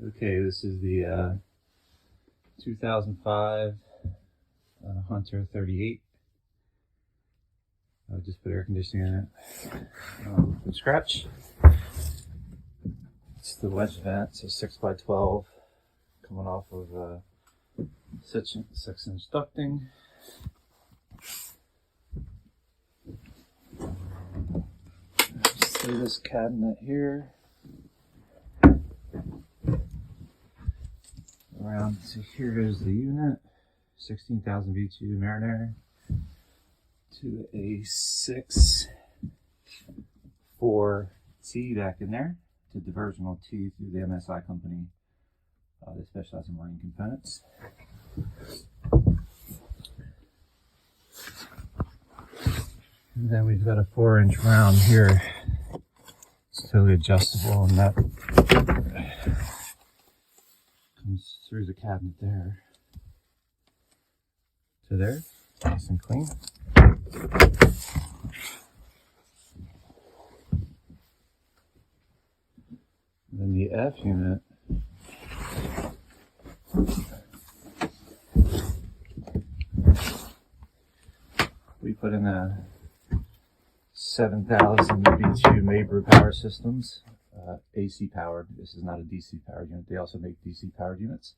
Okay, this is the 2005 Hunter 38. I just put air conditioning in it from scratch. It's the wedge vent, so 6x12 coming off of 6-inch ducting. See this cabinet here. Around to here is the unit, 16,000 BTU Marinaire to a 6.4T back in there, to diversional T through the MSI company. They specialize in marine components. And then we've got a 4-inch round here. It's totally adjustable, and that comes through the cabinet there to there, nice and clean. And then the F unit, we put in a 7,000 BTU Mabru Power Systems, AC powered. This is not a DC powered unit. They also make DC powered units.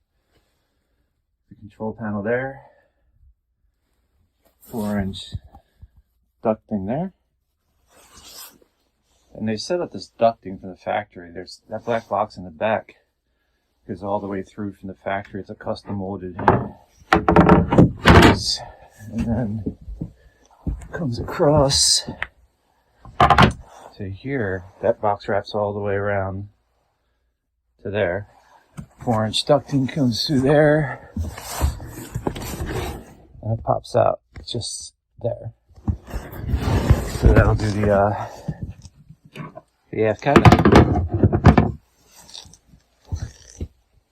The control panel there, 4-inch ducting there. And they set up this ducting from the factory. There's that black box in the back goes all the way through from the factory. It's a custom molded piece. And then comes across to here. That box wraps all the way around to there. 4-inch ducting comes through there. And it pops out just there. So that'll do the aft cabinet.